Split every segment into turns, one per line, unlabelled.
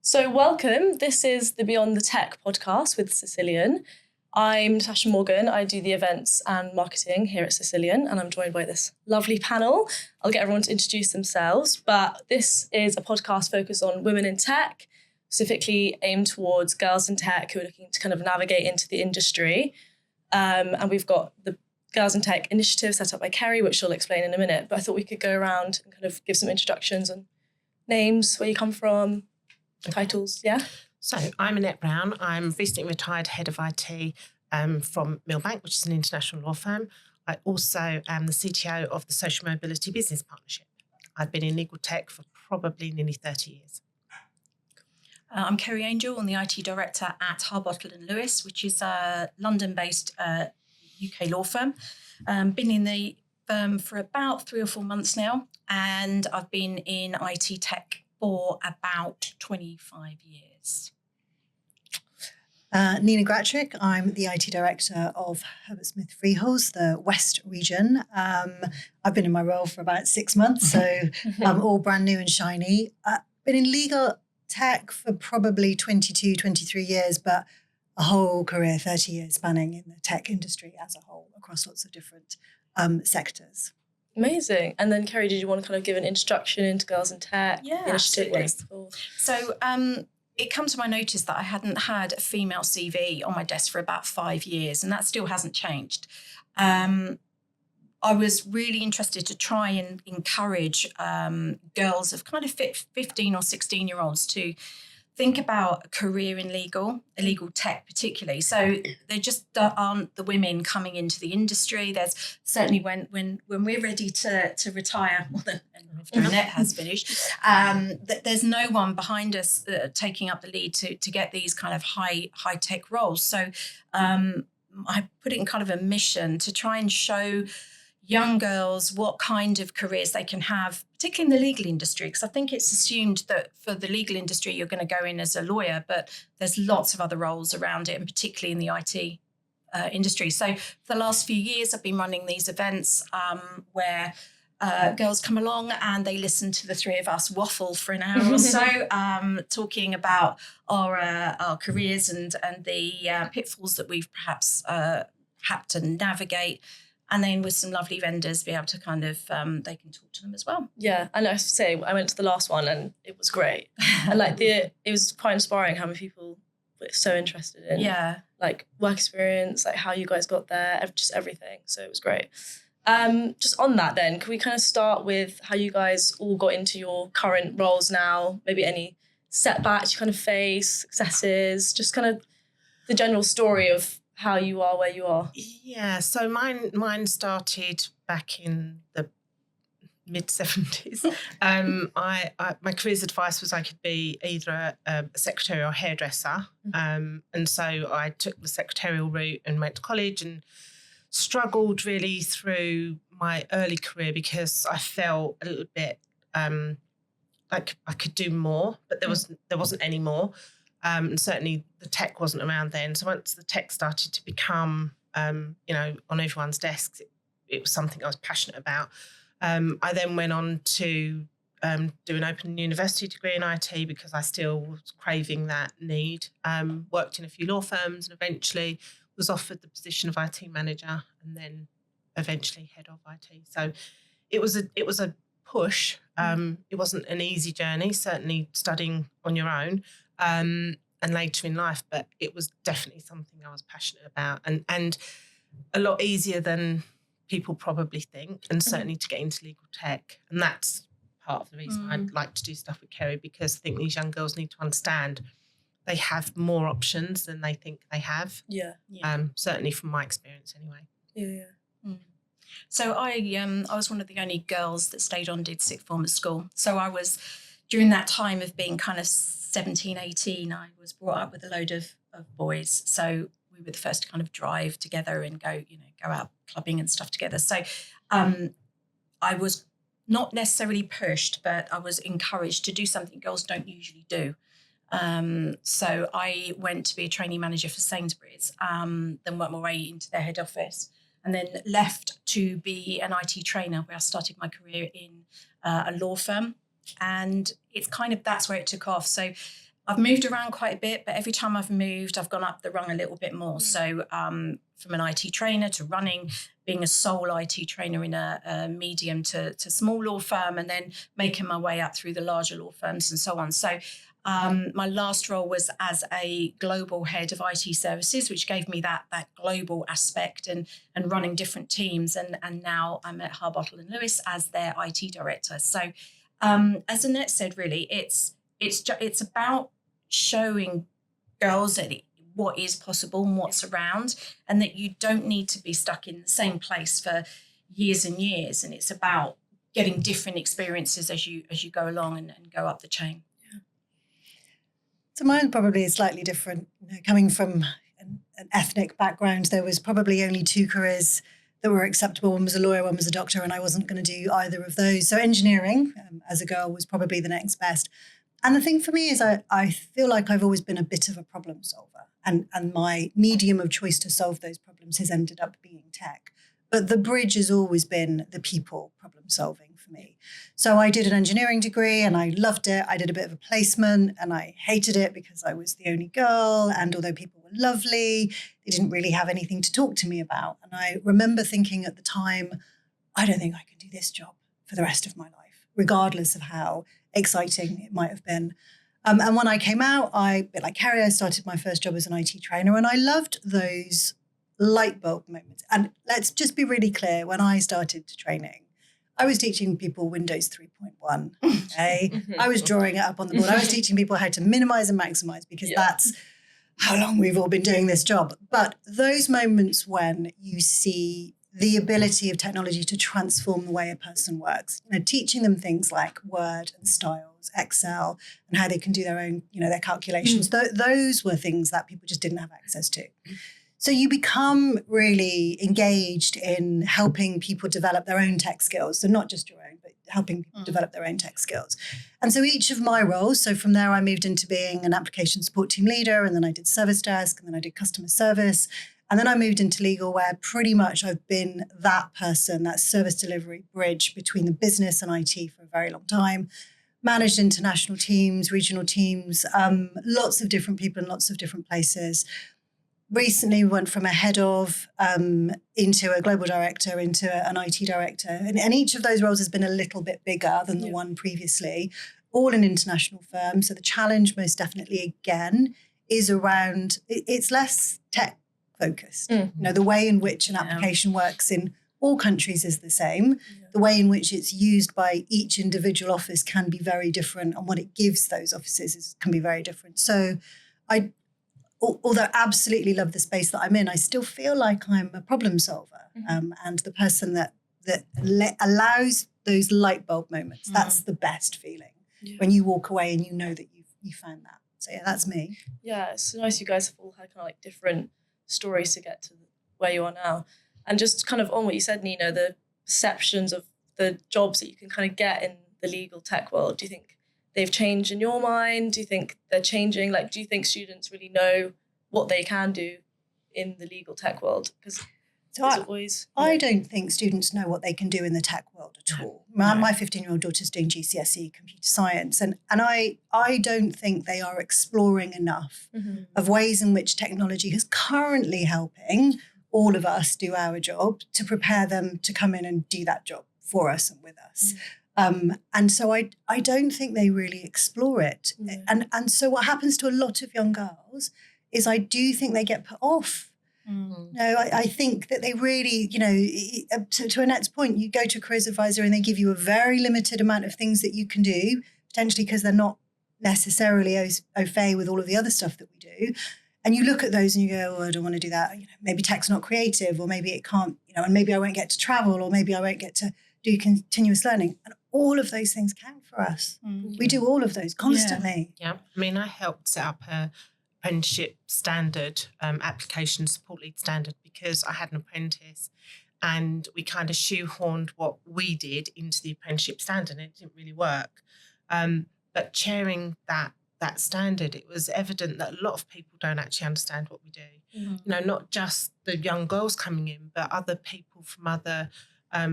So welcome. This is the Beyond the Tech podcast with Cisilion. I'm Natasha Morgan. I do the events and marketing here at Cisilion, and I'm joined by this lovely panel. I'll get everyone to introduce themselves, but this is a podcast focused on women in tech, specifically aimed towards girls in tech who are looking to kind of navigate into the industry. And we've got the Girls in Tech initiative set up by Kerry, which she'll explain in a minute. But I thought we could go around and kind of give some introductions on names, where you come from, titles, yeah?
So I'm Annette Brown. I'm recently retired head of IT from Milbank, which is an international law firm. I also am the CTO of the Social Mobility Business Partnership. I've been in legal tech for probably nearly 30 years.
I'm Kerry Angel. I'm the IT director at Harbottle & Lewis, which is a London-based UK law firm. Been in the firm for about 3 or 4 months now, and I've been in IT tech for about 25 years.
Nina Gratrick. I'm the IT director of Herbert Freehills, the West region. I've been in my role for about 6 months, so I'm all brand new and shiny. Been in legal tech for probably 22, 23 years, but a whole career, 30 years spanning in the tech industry as a whole across lots of different sectors.
Amazing. And then, Kerry, did you want to kind of give an introduction into Girls in Tech?
Yeah,
initiative?
absolutely. So it come to my notice that I hadn't had a female CV on my desk for about 5 years, and that still hasn't changed. I was really interested to try and encourage girls of kind of 15 or 16-year-olds to think about a career in legal tech particularly. So there just aren't the women coming into the industry. There's certainly when we're ready to retire, well, then after Annette has finished, there's no one behind us taking up the lead to get these kind of high tech roles. So I put it in kind of a mission to try and show young girls what kind of careers they can have, particularly in the legal industry, because I think it's assumed that for the legal industry, you're going to go in as a lawyer, but there's lots of other roles around it, and particularly in the IT industry. So for the last few years, I've been running these events where girls come along and they listen to the three of us waffle for an hour or so, talking about our careers and the pitfalls that we've perhaps had to navigate. And then with some lovely vendors, be able to kind of, they can talk to them as well.
Yeah, and I have to say, I went to the last one and it was great. And it was quite inspiring how many people were so interested in like work experience, like how you guys got there, just everything. So it was great. Just on that then, can we kind of start with how you guys all got into your current roles now? Maybe any setbacks you kind of face, successes, just kind of the general story of how you are where you are.
Yeah, so mine started back in the mid-70s. My career's advice was I could be either a secretary or hairdresser. And so I took the secretarial route and went to college and struggled really through my early career because I felt a little bit like I could do more, but there wasn't any more. And certainly the tech wasn't around then. So once the tech started to become, on everyone's desks, it was something I was passionate about. I then went on to do an open university degree in IT because I still was craving that need. Worked in a few law firms and eventually was offered the position of IT manager and then eventually head of IT. So it was a push. It wasn't an easy journey, certainly studying on your own. And later in life, but it was definitely something I was passionate about and a lot easier than people probably think, and certainly to get into legal tech. And that's part of the reason I'd like to do stuff with Kerry, because I think these young girls need to understand they have more options than they think they have.
Yeah.
Certainly from my experience anyway.
Yeah.
So I was one of the only girls that stayed on, did sixth form at school. So I was, during that time of being kind of 17, 18, I was brought up with a load of boys. So we were the first to kind of drive together and go out clubbing and stuff together. So I was not necessarily pushed, but I was encouraged to do something girls don't usually do. So I went to be a trainee manager for Sainsbury's, then worked my way into their head office, and then left to be an IT trainer, where I started my career in a law firm. And it's kind of, that's where it took off. So I've moved around quite a bit, but every time I've moved, I've gone up the rung a little bit more. So from an IT trainer to running, being a sole IT trainer in a medium to small law firm, and then making my way up through the larger law firms and so on. So my last role was as a global head of IT services, which gave me that global aspect and running different teams. And now I'm at Harbottle and Lewis as their IT director. So as Annette said, really, it's about showing girls that what is possible and what's around, and that you don't need to be stuck in the same place for years and years. And it's about getting different experiences as you go along and go up the chain.
So mine probably is slightly different. Coming from an ethnic background, there was probably only 2 careers that were acceptable. One was a lawyer, one was a doctor, and I wasn't going to do either of those. So engineering, as a girl, was probably the next best. And the thing for me is I feel like I've always been a bit of a problem solver. And my medium of choice to solve those problems has ended up being tech. But the bridge has always been the people problem solving for me. So I did an engineering degree and I loved it. I did a bit of a placement and I hated it because I was the only girl. And although people were lovely, they didn't really have anything to talk to me about. And I remember thinking at the time, I don't think I can do this job for the rest of my life, regardless of how exciting it might have been. And when I came out, a bit like Kerry, I started my first job as an IT trainer, and I loved those light bulb moments. And let's just be really clear, when I started training, I was teaching people Windows 3.1. Okay? I was drawing it up on the board. I was teaching people how to minimize and maximize, because that's how long we've all been doing this job. But those moments when you see the ability of technology to transform the way a person works, teaching them things like Word and styles, Excel, and how they can do their own, their calculations. Those were things that people just didn't have access to. So you become really engaged in helping people develop their own tech skills. So not just your own, but helping people develop their own tech skills. And so each of my roles, so from there I moved into being an application support team leader, and then I did service desk, and then I did customer service. And then I moved into legal, where pretty much I've been that person, that service delivery bridge between the business and IT for a very long time. Managed international teams, regional teams, lots of different people in lots of different places. Recently went from a head of into a global director, into an IT director. And each of those roles has been a little bit bigger than the one previously, all in international firms. So the challenge most definitely, again, is around, it's less tech focused. The way in which an application works in all countries is the same. The way in which it's used by each individual office can be very different, and what it gives those offices can be very different. So although I absolutely love the space that I'm in, I still feel like I'm a problem solver, and the person that allows those light bulb moments. That's the best feeling, when you walk away and you know that you found that. So that's me.
Yeah, it's nice you guys have all had kind of like different stories to get to where you are now. And just kind of on what you said, Nina, the perceptions of the jobs that you can kind of get in the legal tech world, do you think they've changed in your mind? Do you think they're changing? Like, do you think students really know what they can do in the legal tech world? Because
I don't think students know what they can do in the tech world at all. My 15-year-old daughter's doing GCSE computer science, and I don't think they are exploring enough of ways in which technology is currently helping all of us do our job, to prepare them to come in and do that job for us and with us. And so I don't think they really explore it. And so what happens to a lot of young girls is I do think they get put off. No, I think that they really, to Annette's point, you go to a careers advisor and they give you a very limited amount of things that you can do, potentially because they're not necessarily au fait with all of the other stuff that we do. And you look at those and you go, I don't want to do that. Maybe tech's not creative, or maybe it can't, and maybe I won't get to travel, or maybe I won't get to do continuous learning. And all of those things count for us. We do all of those constantly.
Yeah. I mean, I helped set up a apprenticeship standard, application support lead standard, because I had an apprentice, and we kind of shoehorned what we did into the apprenticeship standard, and it didn't really work. But chairing that standard, it was evident that a lot of people don't actually understand what we do. Not just the young girls coming in, but other people from other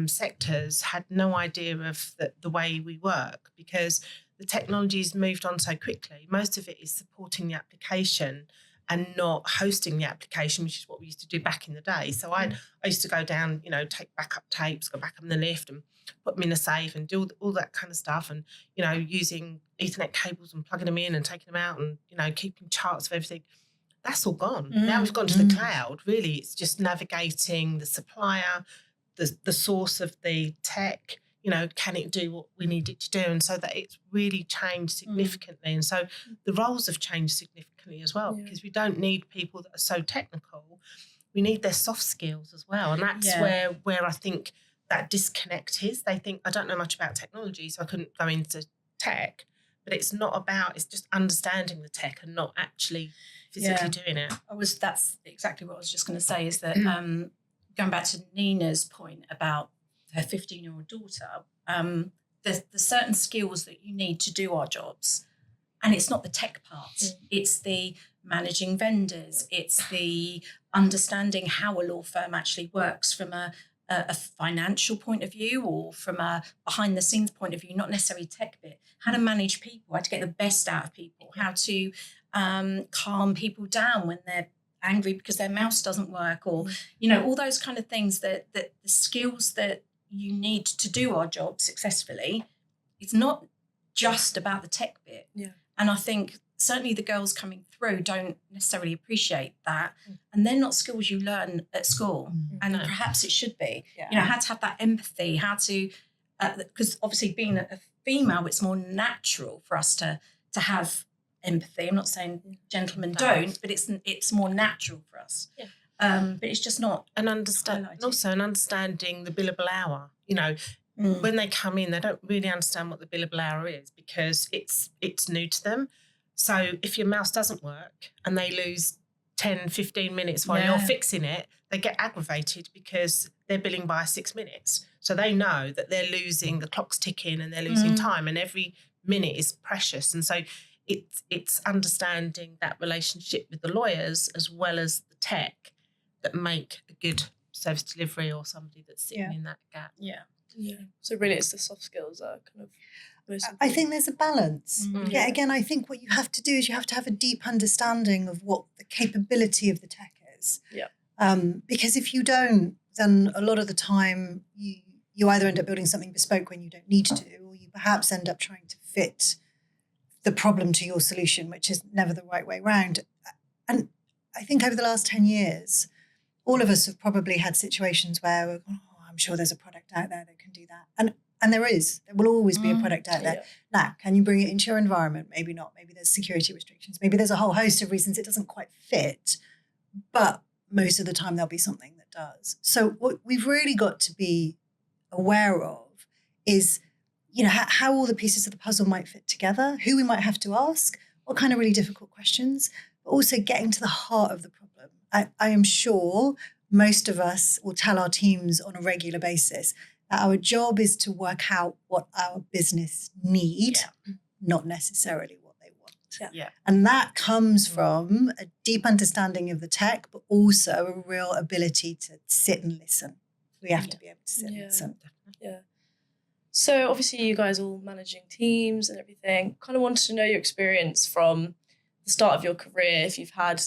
sectors had no idea of the way we work, because the technology's moved on so quickly. Most of it is supporting the application and not hosting the application, which is what we used to do back in the day. So I used to go down, take backup tapes, go back up in the lift and put them in a safe and do all that kind of stuff, and, using Ethernet cables and plugging them in and taking them out and, keeping charts of everything. That's all gone. Now we've gone to the cloud. Really, it's just navigating the supplier, the source of the tech, can it do what we need it to do? And so that it's really changed significantly. And so the roles have changed significantly as well, because we don't need people that are so technical. We need their soft skills as well. And that's where I think that disconnect is. They think, I don't know much about technology, so I couldn't go into tech. But it's not about, it's just understanding the tech and not actually physically doing it.
That's exactly what I was just going to say, is that going back to Nina's point about her 15-year-old daughter, there's certain skills that you need to do our jobs. And it's not the tech part. It's the managing vendors. It's the understanding how a law firm actually works from a financial point of view, or from a behind the scenes point of view, not necessarily tech bit. How to manage people, how to get the best out of people, how to calm people down when they're angry because their mouse doesn't work, or, all those kind of things, that the skills that you need to do our job successfully. It's not just about the tech bit. Yeah. And I think certainly the girls coming through don't necessarily appreciate that. And they're not skills you learn at school. And perhaps it should be. Yeah. How to have that empathy, how to, because obviously being a female, it's more natural for us to have empathy. I'm not saying gentlemen don't, but it's more natural for us. Yeah. But it's just not. And
also understanding the billable hour. When they come in, they don't really understand what the billable hour is, because it's new to them. So if your mouse doesn't work and they lose 10, 15 minutes while you're fixing it, they get aggravated because they're billing by 6 minutes. So they know that they're losing, the clock's ticking and they're losing time, and every minute is precious. And so it's understanding that relationship with the lawyers as well as the tech that make a good service delivery, or somebody that's sitting in that gap.
Yeah. So really it's the soft skills that are kind of most important.
I think there's a balance. Yeah, again, I think what you have to do is you have to have a deep understanding of what the capability of the tech is. Yeah. Because if you don't, then a lot of the time you either end up building something bespoke when you don't need to, or you perhaps end up trying to fit the problem to your solution, which is never the right way round. And I think over the last 10 years, all of us have probably had situations where we're going, I'm sure there's a product out there that can do that. And there will always be a product out there. Now, can you bring it into your environment? Maybe not. Maybe there's security restrictions. Maybe there's a whole host of reasons it doesn't quite fit. But most of the time there'll be something that does. So what we've really got to be aware of is, how all the pieces of the puzzle might fit together, who we might have to ask, what kind of really difficult questions, but also getting to the heart of the problem. I am sure most of us will tell our teams on a regular basis that our job is to work out what our business need, not necessarily what they want. Yeah. And that comes from a deep understanding of the tech, but also a real ability to sit and listen. We have to be able to sit and listen.
Yeah. So obviously you guys are all managing teams and everything. Kind of wanted to know your experience from the start of your career, if you've had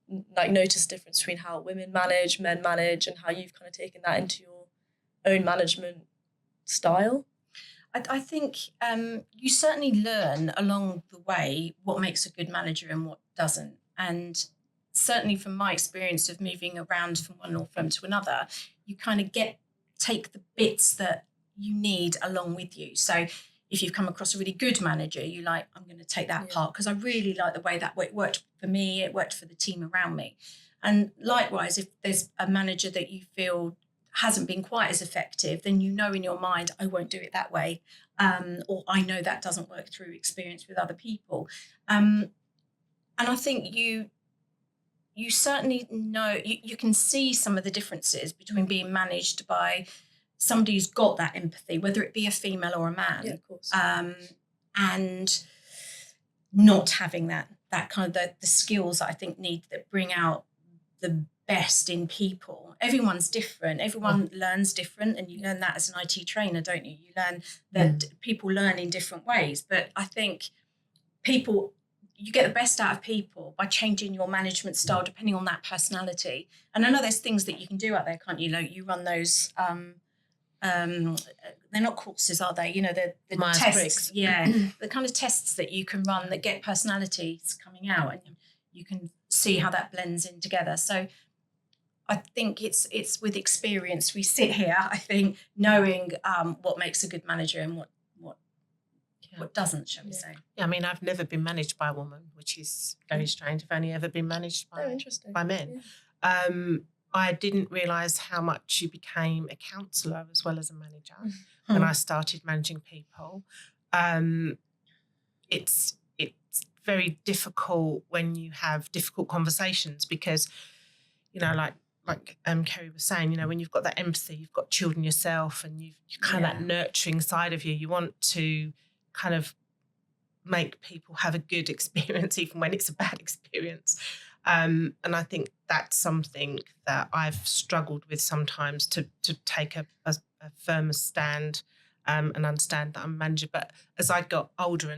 noticed the difference between how women manage, men manage, and how you've kind of taken that into your own management style.
I think you certainly learn along the way what makes a good manager and what doesn't. And certainly from my experience of moving around from one law firm to another, you kind of take the bits that you need along with you. So if you've come across a really good manager, you're like, I'm going to take that part because I really like the way that it worked for me, it worked for the team around me. And likewise, if there's a manager that you feel hasn't been quite as effective, then you know in your mind, I won't do it that way. Or I know that doesn't work through experience with other people. And I think you certainly know, you can see some of the differences between being managed by somebody who's got that empathy, whether it be a female or a man,
yeah, of course.
And not having that kind of the skills that I think that bring out the best in people. Everyone's different. Everyone learns different, and you learn that as an IT trainer, don't you? You learn that people learn in different ways. But I think you get the best out of people by changing your management style depending on that personality. And I know there's things that you can do out there, can't you? Like you run those. They're not courses, are they? You know, the tests. Yeah, the kind of tests that you can run that get personalities coming out, and you can see how that blends in together. So I think it's with experience. We sit here, I think, knowing what makes a good manager and what doesn't, shall we say.
Yeah, I mean, I've never been managed by a woman, which is very strange. I've only ever been managed by men. Yeah. I didn't realise how much you became a counsellor as well as a manager when I started managing people. It's very difficult when you have difficult conversations because, you know, like Kerry was saying, you know, when you've got that empathy, you've got children yourself, and you kind of that nurturing side of you want to kind of make people have a good experience even when it's a bad experience. And I think that's something that I've struggled with sometimes to take a firmer stand and understand that I'm a manager. But as I got older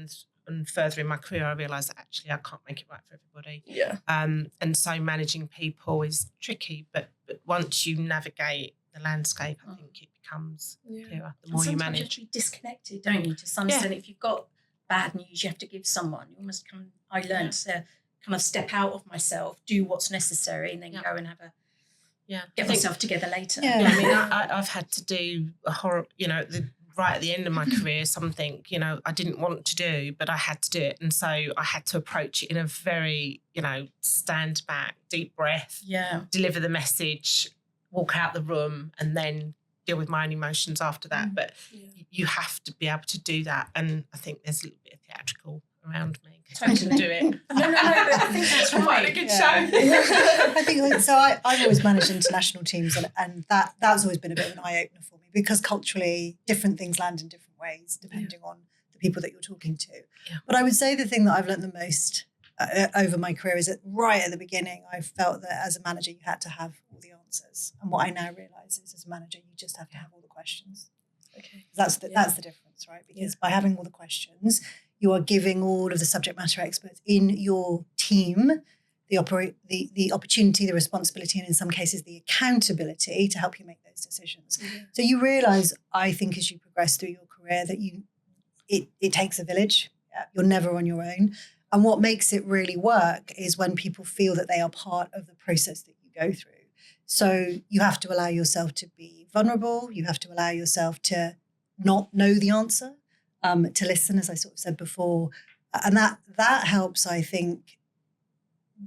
and further in my career, I realised that actually I can't make it right for everybody.
Yeah.
And so managing people is tricky, but once you navigate the landscape, I think it becomes clearer the more you manage.
You have to be disconnected, don't you, to some extent. If you've got bad news you have to give someone, you almost I learned to kind of step out of myself, do what's necessary, and then go and have get myself together later.
Yeah, I mean, I've had to do a horror, you know, right at the end of my career, something, you know, I didn't want to do, but I had to do it. And so I had to approach it in a very, you know, stand back, deep breath, deliver the message, walk out the room, and then deal with my own emotions after that. But you have to be able to do that. And I think there's a little bit of theatrical around me. I can do it.
No, but I think that's
quite a good show.
I think so. I've always managed international teams, and that's always been a bit of an eye opener for me because culturally different things land in different ways depending on the people that you're talking to. Yeah. But I would say the thing that I've learned the most over my career is that right at the beginning, I felt that as a manager you had to have all the answers, and what I now realise is as a manager you just have to have all the questions. Okay, that's the difference, right? Because by having all the questions, you are giving all of the subject matter experts in your team the opportunity, the responsibility, and in some cases the accountability to help you make those decisions. Mm-hmm. So you realise, I think, as you progress through your career that it takes a village. You're never on your own. And what makes it really work is when people feel that they are part of the process that you go through. So you have to allow yourself to be vulnerable. You have to allow yourself to not know the answer. To listen, as I sort of said before, and that helps, I think,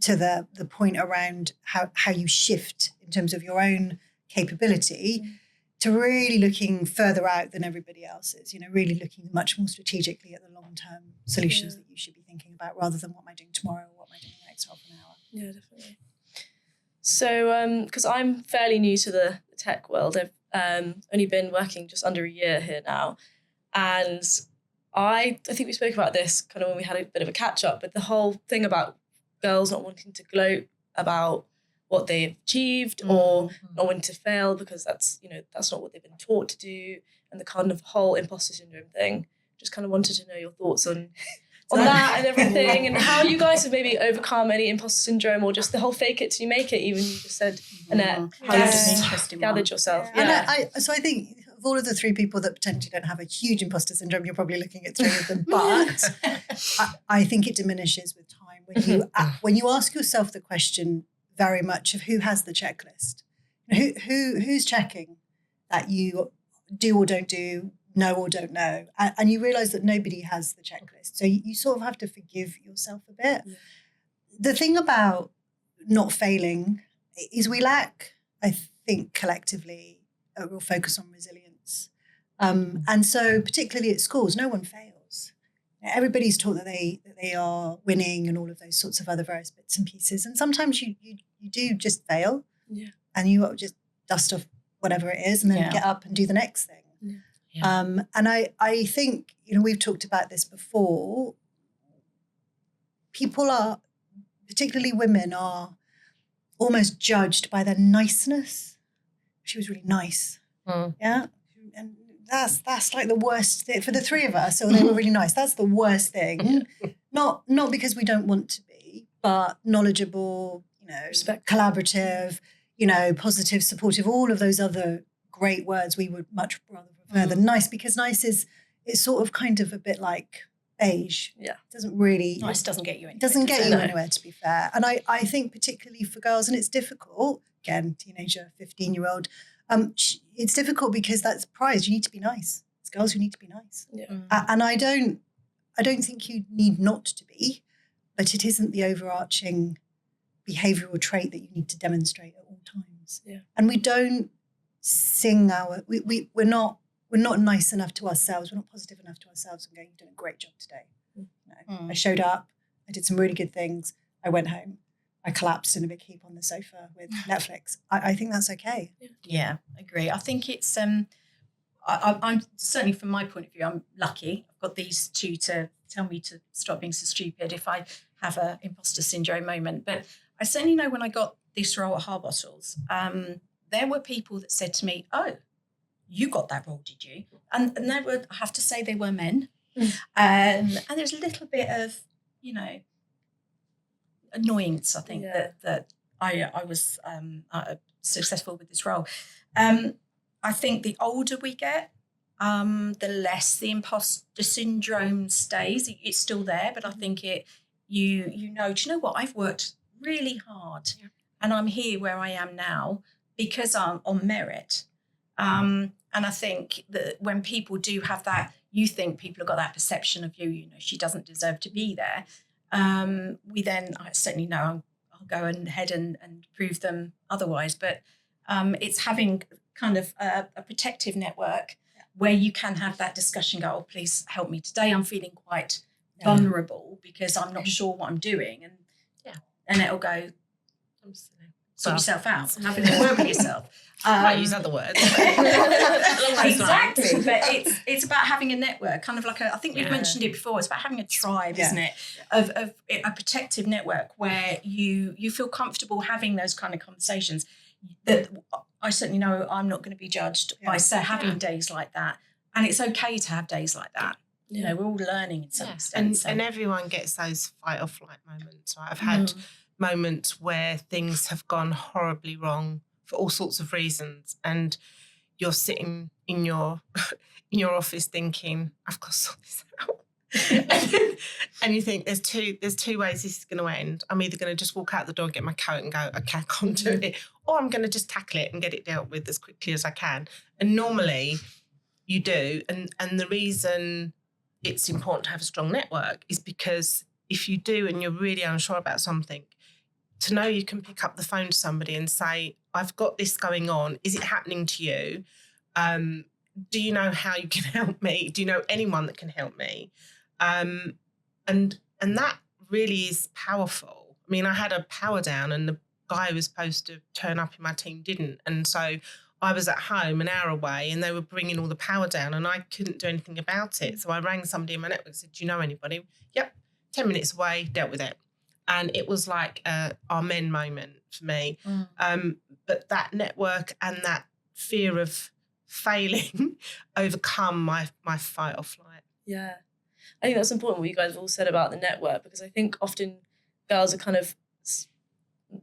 to the point around how you shift in terms of your own capability to really looking further out than everybody else is, you know, really looking much more strategically at the long-term solutions that you should be thinking about rather than what am I doing tomorrow or what am I doing in the next half an hour.
Yeah, definitely. So, because I'm fairly new to the tech world, I've only been working just under a year here now, and I think we spoke about this kind of when we had a bit of a catch up, but the whole thing about girls not wanting to gloat about what they've achieved or not wanting to fail because that's not what they've been taught to do, and the kind of whole imposter syndrome thing. Just kind of wanted to know your thoughts on that and everything, and how you guys have maybe overcome any imposter syndrome or just the whole fake it till you make it. Even you just said, Annette, how you gathered yourself.
Yeah. So I think of all of the three people that potentially don't have a huge imposter syndrome, you're probably looking at three of them. But I think it diminishes with time when you ask yourself the question very much of who has the checklist, who's checking that you do or don't do, know or don't know, and you realise that nobody has the checklist. So you sort of have to forgive yourself a bit. Yeah. The thing about not failing is we lack, I think, collectively a real focus on resilience. And so particularly at schools, no one fails. Everybody's taught that they are winning and all of those sorts of other various bits and pieces. And sometimes you do just fail and you just dust off whatever it is and then get up and do the next thing. Yeah. Yeah. And I think, we've talked about this before. People are, particularly women, are almost judged by their niceness. She was really nice.
Mm.
Yeah. And that's like the worst thing for the three of us. So they were really nice. That's the worst thing. Not because we don't want to be, but knowledgeable, collaborative, positive, supportive, all of those other great words we would much rather prefer than nice, because nice is sort of kind of a bit like beige.
Yeah.
It doesn't really...
Nice doesn't get you anywhere.
It doesn't get you anywhere, to be fair. And I think particularly for girls, and it's difficult, again, teenager, 15-year-old, it's difficult because that's prized. You need to be nice. It's girls who need to be nice.
Yeah.
And I don't think you need not to be, but it isn't the overarching behavioural trait that you need to demonstrate at all times.
Yeah.
And we don't sing we're not nice enough to ourselves. We're not positive enough to ourselves and going, you're doing a great job today. I showed up. I did some really good things. I went home. I collapsed in a big heap on the sofa with Netflix. I think that's okay.
Yeah, I agree. I think it's I'm certainly, from my point of view, I'm lucky. I've got these two to tell me to stop being so stupid if I have a imposter syndrome moment. But I certainly know when I got this role at Harbottle's, there were people that said to me, "Oh, you got that role, did you?" And they were, I have to say, they were men. And there's a little bit of, annoyance, I think, that I was successful with this role. I think the older we get, the less the imposter syndrome stays. It's still there, but I think do you know what? I've worked really hard and I'm here where I am now because I'm on merit. And I think that when people do have that, you think people have got that perception of you, she doesn't deserve to be there. I certainly know I'll go ahead and prove them otherwise. But it's having kind of a protective network where you can have that discussion, go, "Oh, please help me today. I'm feeling quite vulnerable because I'm not sure what I'm doing." And it'll go, sort yourself out and have a little word with yourself.
Might use other words.
Exactly, but it's about having a network, kind of like I think we've mentioned it before. It's about having a tribe, isn't it? Of a protective network where you feel comfortable having those kind of conversations. That I certainly know I'm not going to be judged by having days like that, and it's okay to have days like that. We're all learning in some extent.
And everyone gets those fight or flight moments. Right? I've had moments where things have gone horribly wrong for all sorts of reasons, and you're sitting in your office thinking, "I've got to sort this out." and you think there's two ways this is going to end. I'm either going to just walk out the door and get my coat and go, "Okay, I can't do it," or I'm going to just tackle it and get it dealt with as quickly as I can. And normally you do. And the reason it's important to have a strong network is because if you do and you're really unsure about something, to know you can pick up the phone to somebody and say, "I've got this going on. Is it happening to you? Do you know how you can help me? Do you know anyone that can help me?" And that really is powerful. I mean, I had a power down and the guy who was supposed to turn up in my team didn't. And so I was at home an hour away and they were bringing all the power down and I couldn't do anything about it. So I rang somebody in my network and said, "Do you know anybody?" "Yep, 10 minutes away," dealt with it. And it was like a amen moment for me. But that network and that fear of failing overcome my fight or flight.
Yeah. I think that's important what you guys have all said about the network, because I think often girls are kind of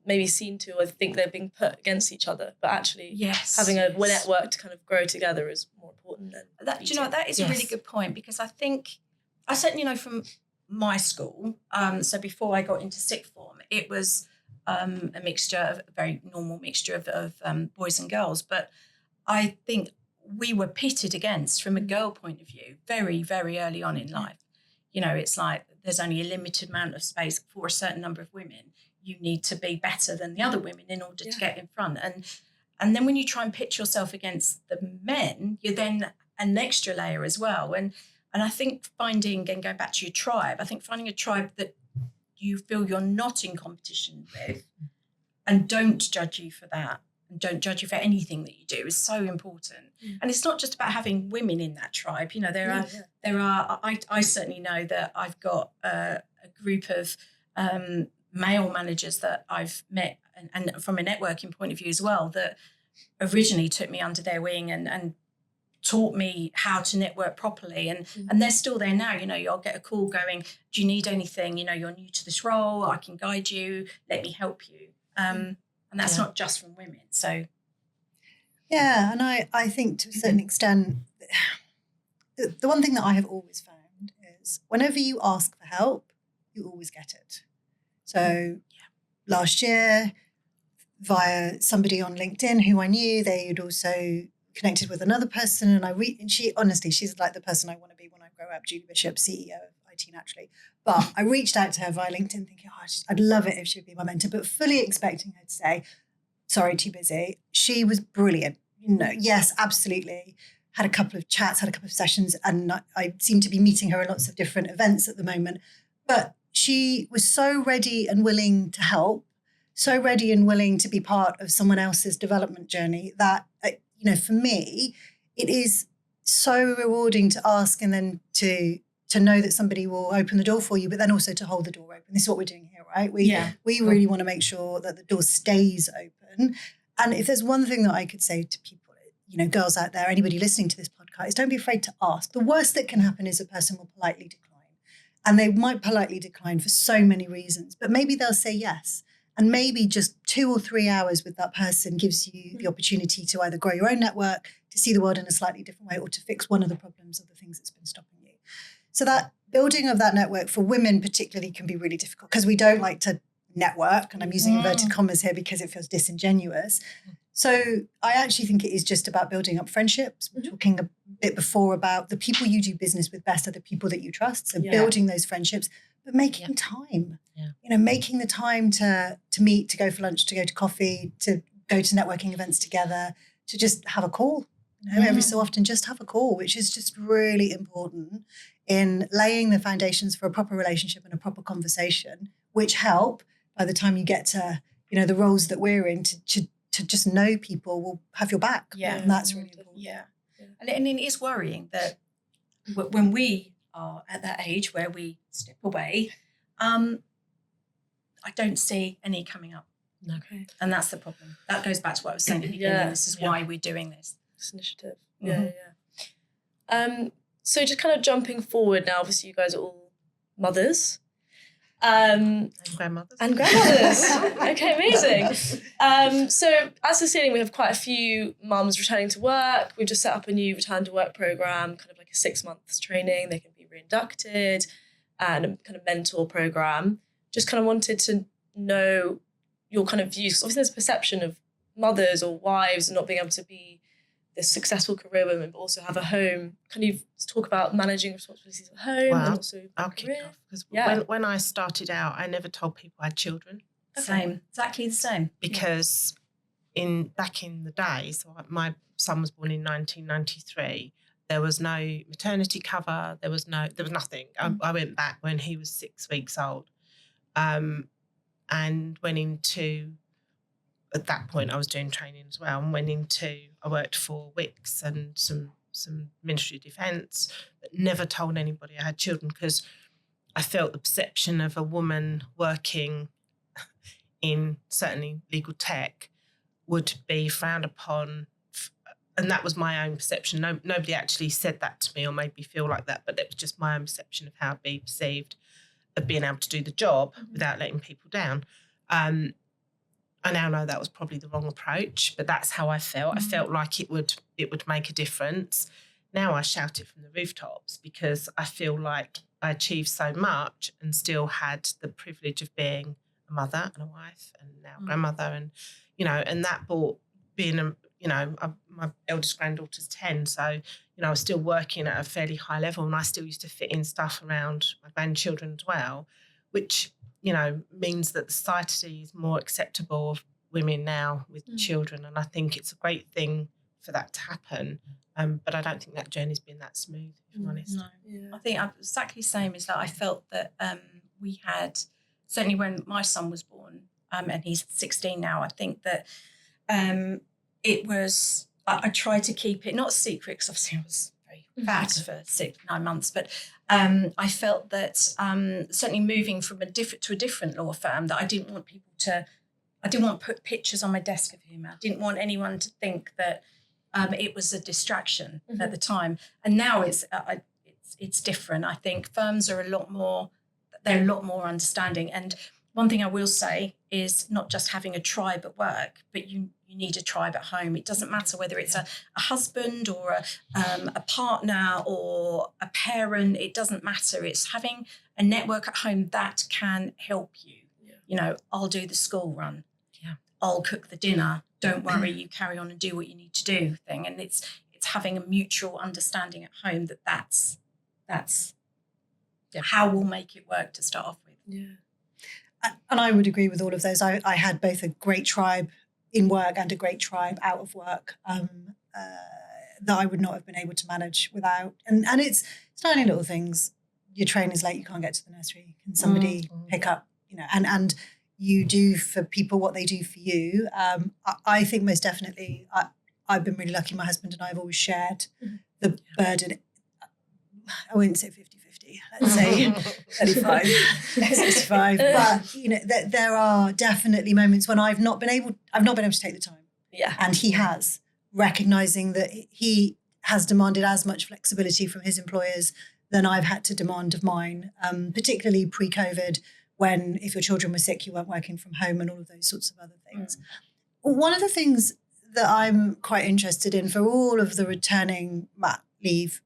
maybe seen to or think they're being put against each other, but actually having a network to kind of grow together is more important than
that. Do you know what? That is a really good point, because I think I certainly know from my school, so before I got into sixth form, it was a very normal mixture of boys and girls, but I think we were pitted against from a girl point of view very, very early on in life. It's like there's only a limited amount of space for a certain number of women. You need to be better than the other women in order to get in front. And then when you try and pitch yourself against the men, you're then an extra layer as well. And I think finding, and going back to your tribe, I think finding a tribe that you feel you're not in competition with and don't judge you for that, and don't judge you for anything that you do, is so important. And it's not just about having women in that tribe. I certainly know that I've got a group of male managers that I've met, and from a networking point of view as well, that originally took me under their wing and taught me how to network properly. And they're still there now. I'll get a call going, do you need anything? You're new to this role. I can guide you. Let me help you. And that's not just from women. So.
Yeah. And I think to a certain extent, the one thing that I have always found is whenever you ask for help, you always get it. So last year, via somebody on LinkedIn who I knew, they had also connected with another person, and she's like the person I want to be when I grow up, Julie Bishop, CEO of IT Naturally. But I reached out to her via LinkedIn thinking, I'd love it if she would be my mentor, but fully expecting her to say, sorry, too busy. She was brilliant. Yes, absolutely. Had a couple of chats, had a couple of sessions, and I seem to be meeting her at lots of different events at the moment. But she was so ready and willing to help, so ready and willing to be part of someone else's development journey that, for me, it is so rewarding to ask and then to know that somebody will open the door for you, but then also to hold the door open. This is what we're doing here, right? We really want to make sure that the door stays open. And if there's one thing that I could say to people, girls out there, anybody listening to this podcast, don't be afraid to ask. The worst that can happen is a person will politely decline. And they might politely decline for so many reasons, but maybe they'll say yes. And maybe just 2 or 3 hours with that person gives you the opportunity to either grow your own network, to see the world in a slightly different way, or to fix one of the problems or the things that's been stopping you. So that building of that network for women particularly can be really difficult because we don't like to network. And I'm using inverted commas here because it feels disingenuous. So I actually think it is just about building up friendships. We're talking a bit before about the people you do business with best are the people that you trust. So building those friendships, but making time. Yeah. Making the time to meet, to go for lunch, to go to coffee, to go to networking events together, to just have a call. Every so often, just have a call, which is just really important in laying the foundations for a proper relationship and a proper conversation, which help by the time you get to the roles that we're in to just know people will have your back.
Yeah.
And that's really important.
Yeah. And it is worrying that when we are at that age where we step away, I don't see any coming up.
Okay.
And that's the problem. That goes back to what I was saying at the beginning. This is why we're doing this.
This initiative. So just kind of jumping forward now, obviously you guys are all mothers.
And grandmothers.
Okay, amazing. So at Cisilion, we have quite a few mums returning to work. We've just set up a new return to work program, kind of like a 6 months training. They can be reinducted, and a kind of mentor program. Just kind of wanted to know your kind of views. Obviously, there's a perception of mothers or wives not being able to be this successful career women, but also have a home. Can you talk about managing responsibilities at home and also
I'll
career?
kick off because when I started out, I never told people I had children.
Same, exactly the same.
Because back in the day, so my son was born in 1993. There was no maternity cover. There was nothing. I went back when he was 6 weeks old, and went into. At that point, I was doing training as well, and I worked for Wix and some Ministry of Defence, but never told anybody I had children because I felt the perception of a woman working in certainly legal tech would be frowned upon. And that was my own perception. Nobody actually said that to me or made me feel like that, but it was just my own perception of how I'd be perceived of being able to do the job without letting people down. I now know that was probably the wrong approach, but that's how I felt. I felt like it would make a difference. Now I shout it from the rooftops because I feel like I achieved so much and still had the privilege of being a mother and a wife and now grandmother, and and that brought being my eldest granddaughter's 10, so I was still working at a fairly high level, and I still used to fit in stuff around my grandchildren as well, which means that the society is more acceptable of women now with children. And I think it's a great thing for that to happen. But I don't think that journey's been that smooth, if I'm honest.
No. Yeah. I think exactly the same is that I felt that we had, certainly when my son was born, and he's 16 now, I think that it was, I tried to keep it, not secret, because obviously I was very fact for 9 months. But I felt that certainly moving from a different law firm, that I didn't want to put pictures on my desk of him. I didn't want anyone to think that it was a distraction at the time. And now it's different. I think firms are a lot more understanding. And one thing I will say is not just having a tribe at work, but you need a tribe at home. It doesn't matter whether it's a husband or a partner or a parent. It doesn't matter. It's having a network at home that can help you. Yeah. You know, I'll do the school run. Yeah. I'll cook the dinner. Don't worry, you carry on and do what you need to do thing. And it's having a mutual understanding at home that's how we'll make it work to start off with.
Yeah.
And I would agree with all of those. I had both a great tribe in work and a great tribe out of work that I would not have been able to manage without. And it's tiny little things. Your train is late, you can't get to the nursery. Can somebody pick up, you know, and you do for people what they do for you. I think most definitely I've been really lucky. My husband and I have always shared the burden. I wouldn't say 50-50, let's say 35, 65. But, you know, there are definitely moments when I've not been able to take the time.
Yeah.
And he has, recognizing that he has demanded as much flexibility from his employers than I've had to demand of mine, particularly pre-COVID, when if your children were sick, you weren't working from home and all of those sorts of other things. One of the things that I'm quite interested in for all of the returning mat leave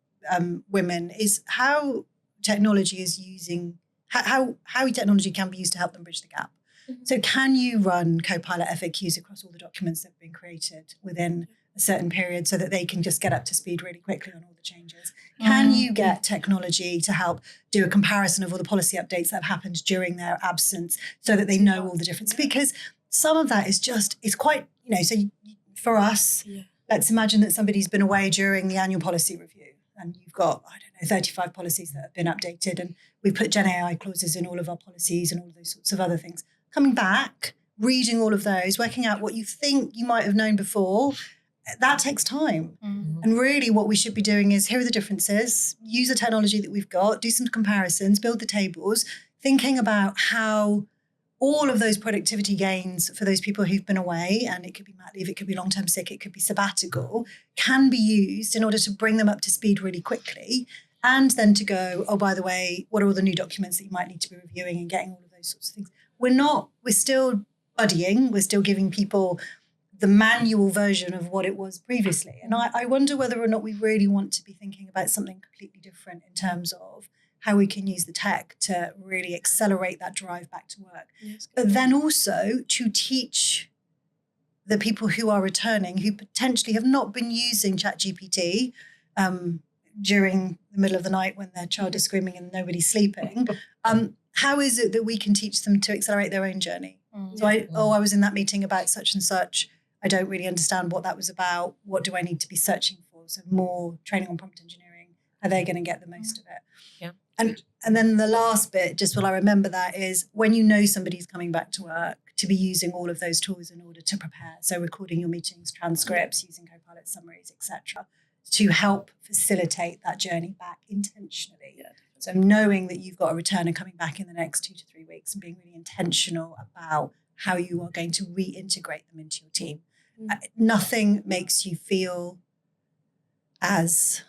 women is how technology is using, how technology can be used to help them bridge the gap. So can you run Copilot FAQs across all the documents that have been created within a certain period so that they can just get up to speed really quickly on all the changes? Can you get technology to help do a comparison of all the policy updates that have happened during their absence so that they know all the difference? Because some of that is quite, you know, so for us, let's imagine that somebody's been away during the annual policy review and you've got, 35 policies that have been updated and we've put Gen AI clauses in all of our policies and all of those sorts of other things. Coming back, reading all of those, working out what you think you might have known before, that takes time. And really what we should be doing is, here are the differences, use the technology that we've got, do some comparisons, build the tables, thinking about how all of those productivity gains for those people who've been away, and it could be mat leave, it could be long-term sick, it could be sabbatical, can be used in order to bring them up to speed really quickly. And then to go, oh, by the way, what are all the new documents that you might need to be reviewing and getting all of those sorts of things. We're still buddying, we're still giving people the manual version of what it was previously. And I wonder whether or not we really want to be thinking about something completely different in terms of how we can use the tech to really accelerate that drive back to work. Yes, but then also to teach the people who are returning, who potentially have not been using ChatGPT during the middle of the night when their child is screaming and nobody's sleeping, how is it that we can teach them to accelerate their own journey? So I was in that meeting about such and such. I don't really understand what that was about. What do I need to be searching for? So more training on prompt engineering. Are they going to get the most of it?
Yeah.
And then the last bit, just while I remember that, is when you know somebody's coming back to work, to be using all of those tools in order to prepare. So recording your meetings, transcripts, using Copilot summaries, etc., to help facilitate that journey back intentionally. Yeah. So knowing that you've got a returner coming back in the next 2 to 3 weeks and being really intentional about how you are going to reintegrate them into your team. Nothing makes you feel as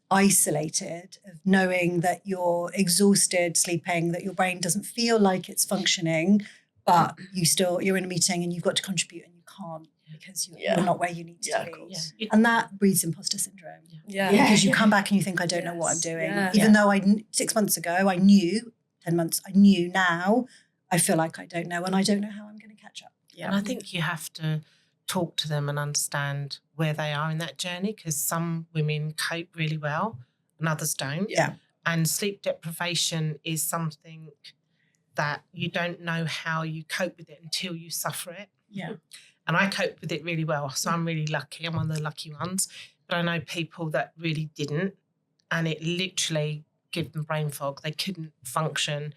isolated of knowing that you're exhausted, sleeping, that your brain doesn't feel like it's functioning, but you're in a meeting and you've got to contribute and you can't because you're not where you need to be. Yeah. And that breeds imposter syndrome. Yeah. Because you come back and you think, I don't know what I'm doing. Yeah. Even though 6 months ago I knew, 10 months I knew, now I feel like I don't know and I don't know how I'm going to catch up.
Yeah. And I think you have to talk to them and understand where they are in that journey, because some women cope really well and others don't.
Yeah.
And sleep deprivation is something that you don't know how you cope with it until you suffer it.
Yeah.
And I cope with it really well. So I'm really lucky. I'm one of the lucky ones. But I know people that really didn't, and it literally gave them brain fog. They couldn't function.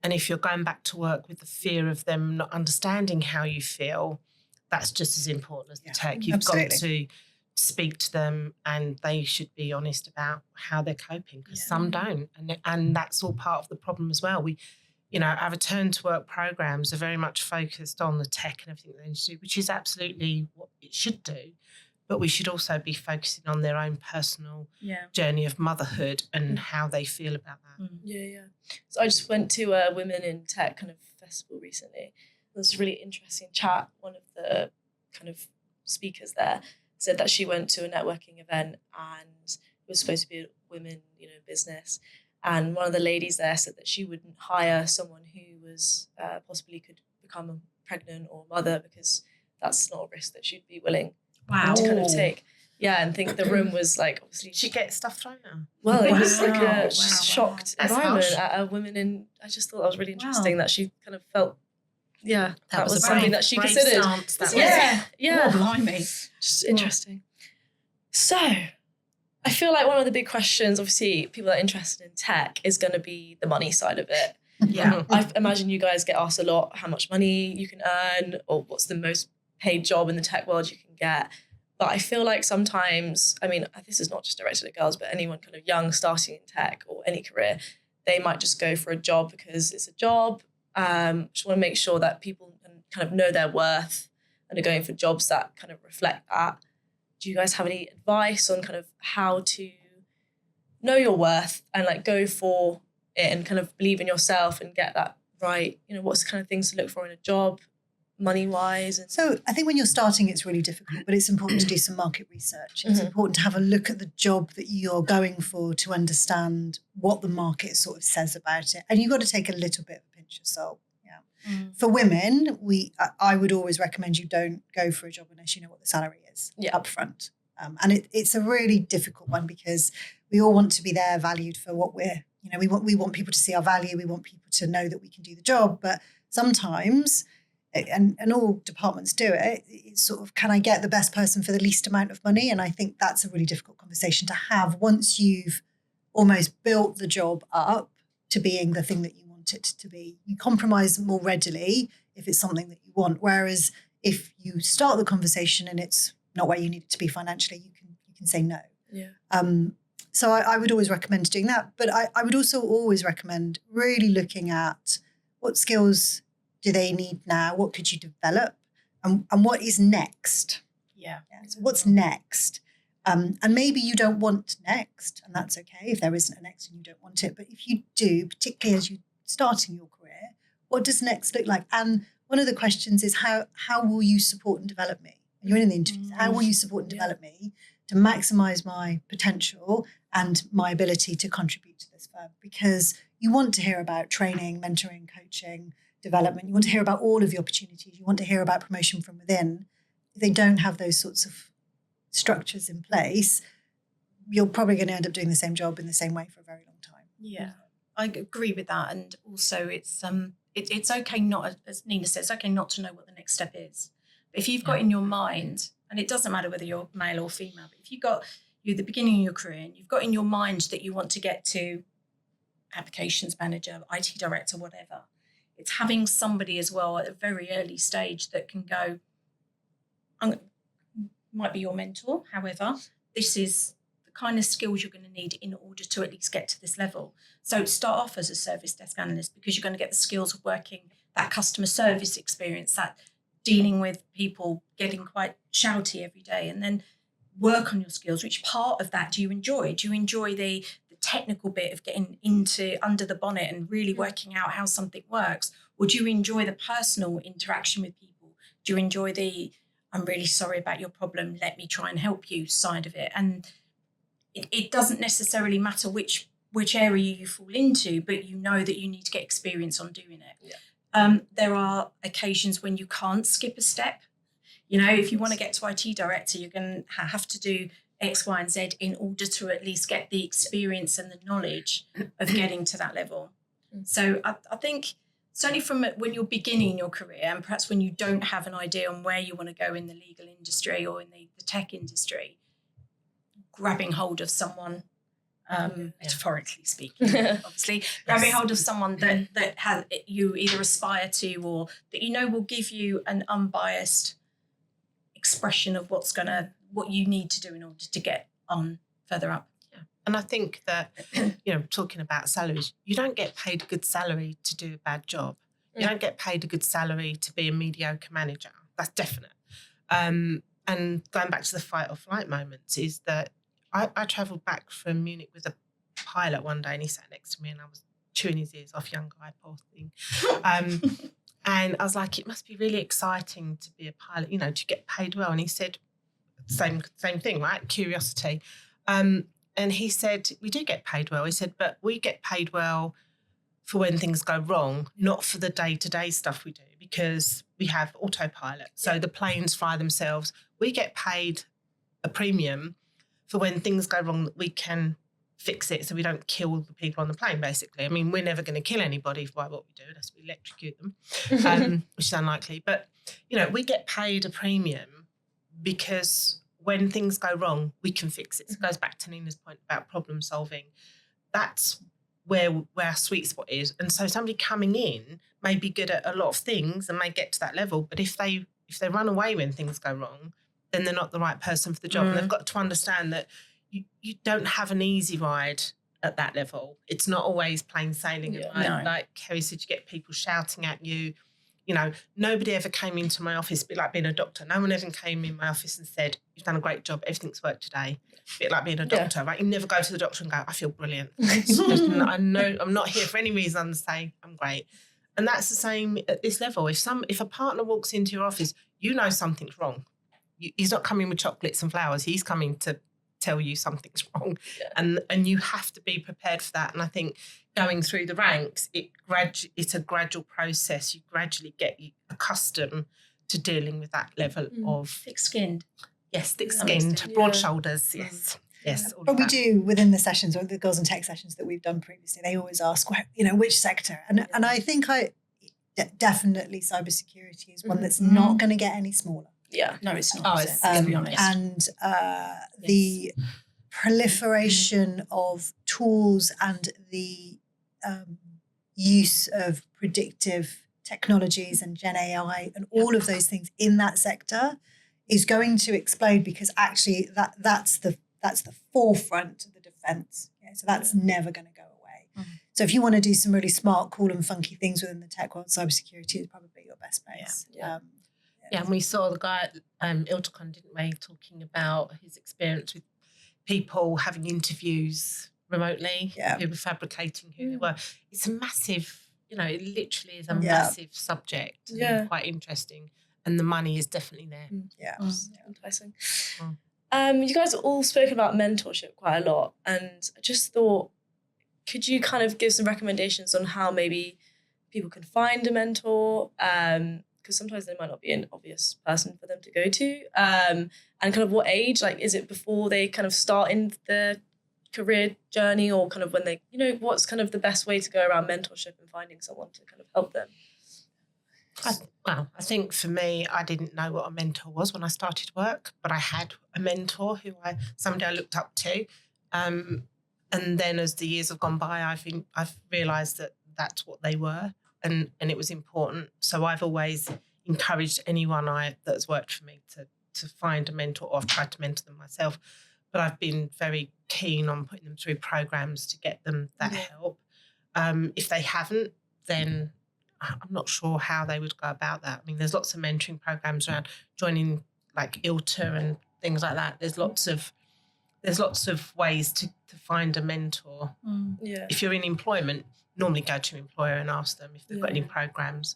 And if you're going back to work with the fear of them not understanding how you feel, that's just as important as the tech. You've got to speak to them, and they should be honest about how they're coping, because some don't, and that's all part of the problem as well. We, our return to work programs are very much focused on the tech and everything they need to do, which is absolutely what it should do. But we should also be focusing on their own personal journey of motherhood and how they feel about that.
Yeah. So I just went to a Women in Tech kind of festival recently. There was a really interesting chat. One of the kind of speakers there said that she went to a networking event and it was supposed to be a women, business. And one of the ladies there said that she wouldn't hire someone who was possibly could become pregnant or mother, because that's not a risk that she'd be willing to kind of take. Yeah, and think the room was like, obviously
she gets stuff thrown at her.
Well, it was like a shocked environment at a women in. I just thought that was really interesting that she kind of felt. Yeah, that was something that she considered.
Oh, blimey.
Just interesting. So, I feel like one of the big questions, obviously, people that are interested in tech is going to be the money side of it.
Yeah.
I imagine you guys get asked a lot how much money you can earn or what's the most paid job in the tech world you can get. But I feel like sometimes, I mean, this is not just directed at girls, but anyone kind of young starting in tech or any career, they might just go for a job because it's a job. Just want to make sure that people can kind of know their worth and are going for jobs that kind of reflect that. Do you guys have any advice on kind of how to know your worth and like go for it and kind of believe in yourself and get that right? What's the kind of things to look for in a job, money-wise?
So I think when you're starting, it's really difficult, but it's important to do some market research. It's important to have a look at the job that you're going for to understand what the market sort of says about it. And you've got to take a little bit of a pinch of salt. For women, I would always recommend you don't go for a job unless you know what the salary is up front. And it's a really difficult one because we all want to be there valued for what we're, we want people to see our value. We want people to know that we can do the job. But sometimes, and all departments do it, it's sort of, can I get the best person for the least amount of money? And I think that's a really difficult conversation to have once you've almost built the job up to being the thing that you want it to be. You compromise more readily if it's something that you want. Whereas if you start the conversation and it's not where you need it to be financially, you can say no. So I would always recommend doing that. But I would also always recommend really looking at what skills do they need now? What could you develop? And what is next? So what's next? And maybe you don't want next, and that's okay if there isn't a next and you don't want it. But if you do, particularly as you're starting your career, what does next look like? And one of the questions is how will you support and develop me? And you're in the interviews. How will you support and develop me to maximise my potential and my ability to contribute to this firm? Because you want to hear about training, mentoring, coaching, development. You want to hear about all of the opportunities. You want to hear about promotion from within. If they don't have those sorts of structures in place, you're probably going to end up doing the same job in the same way for a very long time.
Yeah, I agree with that. And also it's okay not, as Nina says, it's okay not to know what the next step is. But if you've got in your mind, and it doesn't matter whether you're male or female, but if you're at the beginning of your career and you've got in your mind that you want to get to applications manager, IT director, whatever, it's having somebody as well at a very early stage that can go, might be your mentor. However, this is the kind of skills you're going to need in order to at least get to this level. So start off as a service desk analyst because you're going to get the skills of working that customer service experience, that dealing with people, getting quite shouty every day, and then work on your skills. Which part of that do you enjoy? Do you enjoy the technical bit of getting into under the bonnet and really working out how something works? Or do you enjoy the personal interaction with people? Do you enjoy the, I'm really sorry about your problem, let me try and help you side of it? And it doesn't necessarily matter which area you fall into, but you know that you need to get experience on doing it. There are occasions when you can't skip a step. If you want to get to IT director, you're going to have to do X, Y, and Z in order to at least get the experience and the knowledge of getting to that level. So I think certainly from when you're beginning your career and perhaps when you don't have an idea on where you want to go in the legal industry or in the tech industry, grabbing hold of someone, metaphorically speaking, obviously, grabbing hold of someone that has, you either aspire to or that will give you an unbiased expression of what's going to what you need to do in order to get on further up.
And I think that, talking about salaries, you don't get paid a good salary to do a bad job. You don't get paid a good salary to be a mediocre manager. That's definite. And going back to the fight or flight moments is that I travelled back from Munich with a pilot one day, and he sat next to me and I was chewing his ears off, young guy, poor thing. And I was like, it must be really exciting to be a pilot, to get paid well. And he said, same thing, right? Curiosity. And he said, we do get paid well. He said, but we get paid well for when things go wrong, not for the day-to-day stuff we do, because we have autopilot. So the planes fly themselves. We get paid a premium for when things go wrong that we can fix it so we don't kill the people on the plane, basically. I mean, we're never going to kill anybody by what we do unless we electrocute them, which is unlikely. But, we get paid a premium because when things go wrong, we can fix it. So it goes back to Nina's point about problem solving. That's where our sweet spot is. And so somebody coming in may be good at a lot of things and may get to that level, but if they run away when things go wrong, then they're not the right person for the job. And they've got to understand that you don't have an easy ride at that level. It's not always plain sailing. And like Kerry said, you get people shouting at you. Nobody ever came into my office, a bit like being a doctor. No one ever came in my office and said, you've done a great job, everything's worked today. A bit like being a doctor, right? You never go to the doctor and go, I feel brilliant. I know I'm not here for any reason other than say I'm great. And that's the same at this level. If a partner walks into your office, something's wrong. He's not coming with chocolates and flowers. He's coming to tell you something's wrong. Yeah. And you have to be prepared for that. And I think going through the ranks, it's a gradual process. You gradually get accustomed to dealing with that level of...
Thick-skinned.
Yes, thick-skinned, broad shoulders, yes. Yes,
but we do within the sessions or the Girls in Tech sessions that we've done previously, they always ask, which sector? And I think definitely cybersecurity is one that's not going to get any smaller.
Yeah, no, it's not. To be honest.
And the proliferation of tools and the use of predictive technologies and Gen AI and all of those things in that sector is going to explode, because actually that's the forefront of the defence. So that's never going to go away. Mm-hmm. So if you want to do some really smart, cool and funky things within the tech world, cybersecurity is probably your best base.
And we saw the guy at Ilticon, didn't we, talking about his experience with people having interviews remotely, who were fabricating who they were. It's a massive, it literally is a massive subject. And quite interesting. And the money is definitely there.
Enticing. You guys have all spoken about mentorship quite a lot, and I just thought, could you kind of give some recommendations on how maybe people can find a mentor? Because sometimes they might not be an obvious person for them to go to. And kind of what age, like, is it before they kind of start in their career journey, or kind of when they, what's kind of the best way to go around mentorship and finding someone to kind of help them?
I think for me, I didn't know what a mentor was when I started work, but I had a mentor somebody I looked up to. And then as the years have gone by, I've realised that that's what they were. And it was important. So I've always encouraged anyone that's worked for me to find a mentor, or I've tried to mentor them myself. But I've been very keen on putting them through programs to get them that help. If they haven't, then I'm not sure how they would go about that. I mean, there's lots of mentoring programs around, joining like ILTA and things like that. There's lots of ways to find a mentor. If you're in employment, normally go to your employer and ask them if they've got any programs.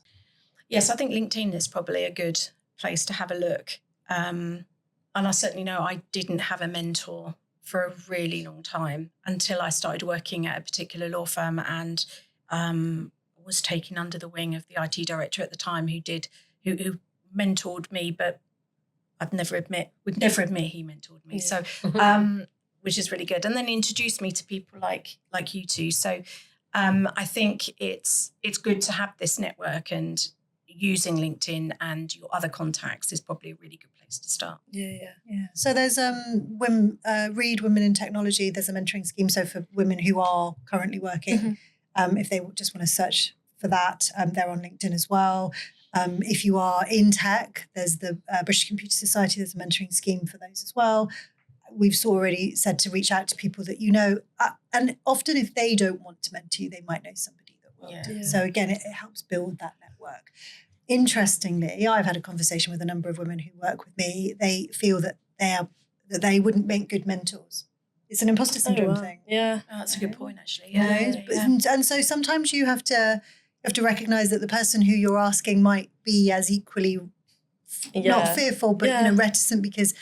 Yes, I think LinkedIn is probably a good place to have a look. And I certainly know I didn't have a mentor for a really long time until I started working at a particular law firm and was taken under the wing of the IT director at the time who mentored me, but would never admit he mentored me. So, which is really good. And then introduced me to people like you two. So I think it's good to have this network, and using LinkedIn and your other contacts is probably a really good place to start.
Yeah. So there's Read Women in Technology. There's a mentoring scheme. So for women who are currently working, if they just want to search for that, they're on LinkedIn as well. If you are in tech, there's the British Computer Society, there's a mentoring scheme for those as well. We've already said to reach out to people that you know. And often if they don't want to mentor you, they might know somebody that will.
Yeah.
So again, it helps build that network. Interestingly, I've had a conversation with a number of women who work with me. They feel that they wouldn't make good mentors. It's an imposter syndrome thing.
Yeah.
Oh, that's a good point, actually.
You know? And so sometimes you have to recognise that the person who you're asking might be as equally not fearful, but you know, reticent because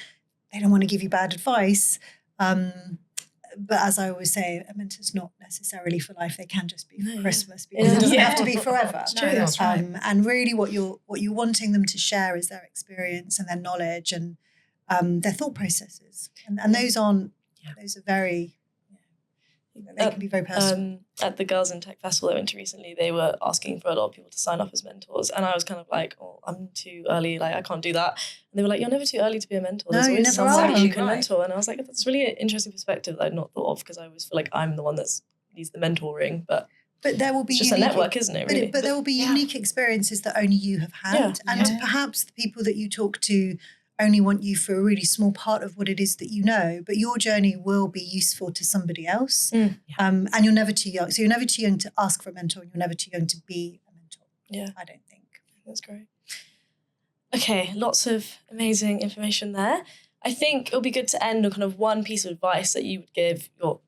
they don't want to give you bad advice. But as I always say, a mentor's not necessarily for life. They can just be for Christmas because it doesn't have to be forever.
No, that's right.
And really what you're wanting them to share is their experience and their knowledge and their thought processes. And those are very, they can be very personal.
At the Girls in Tech Festival I went to recently, they were asking for a lot of people to sign up as mentors. And I was kind of like, oh, I'm too early. Like, I can't do that. And they were like, you're never too early to be a mentor. There's always somebody you can mentor. And I was like, that's really an interesting perspective that I'd not thought of because I always feel like I'm the one that needs the mentoring. But
there will be
it's just a network, isn't it, really?
But there will be unique experiences that only you have had. And perhaps the people that you talk to only want you for a really small part of what it is that you know, but your journey will be useful to somebody else. And you're never too young. So you're never too young to ask for a mentor and you're never too young to be a mentor.
Yeah.
I don't think.
That's great. Okay, lots of amazing information there. I think it'll be good to end on kind of one piece of advice that you would give, your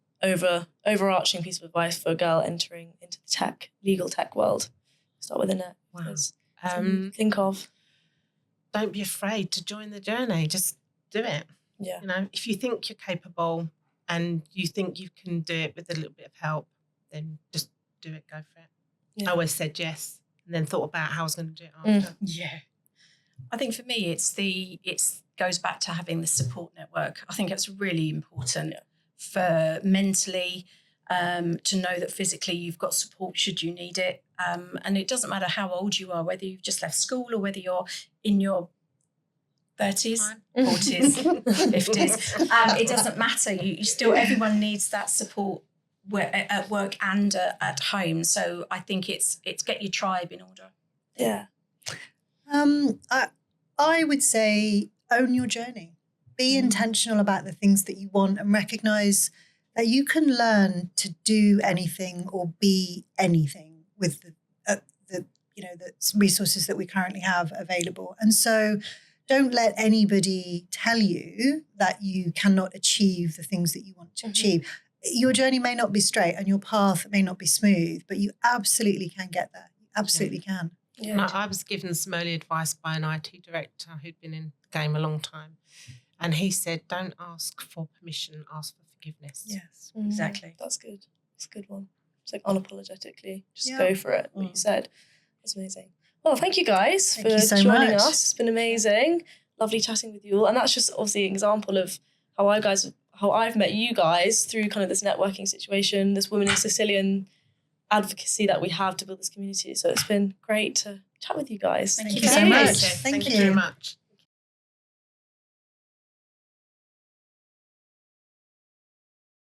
overarching piece of advice for a girl entering into the legal tech world. Start with Annette.
Wow.
Think of.
Don't be afraid to join the journey. Just do it.
Yeah.
You know, if you think you're capable and you think you can do it with a little bit of help, then just do it. Go for it.
Yeah.
I always said yes, and then thought about how I was going to do it after.
Yeah. I think for me, it goes back to having the support network. I think it's really important for mentally to know that physically you've got support should you need it. And it doesn't matter how old you are, whether you've just left school or whether you're in your 30s, 40s, 50s. It doesn't matter. You still, everyone needs that support at work and at home. So I think it's get your tribe in order.
Yeah.
I would say own your journey. Be intentional about the things that you want and recognise that you can learn to do anything or be anything with the resources that we currently have available. And so don't let anybody tell you that you cannot achieve the things that you want to achieve. Your journey may not be straight and your path may not be smooth, but you absolutely can get there. You absolutely can.
Yeah. I was given some early advice by an IT director who'd been in the game a long time. And he said, don't ask for permission, ask for forgiveness.
Yes, exactly.
That's good. That's a good one. It's like unapologetically, just go for it, what you said. That's amazing. Well, thank you guys for joining us. It's been amazing. Lovely chatting with you all. And that's just obviously an example of how I've met you guys through kind of this networking situation, this Women in Cisilion advocacy that we have to build this community. So it's been great to chat with you guys.
Thank you
so much.
Thank you
very much.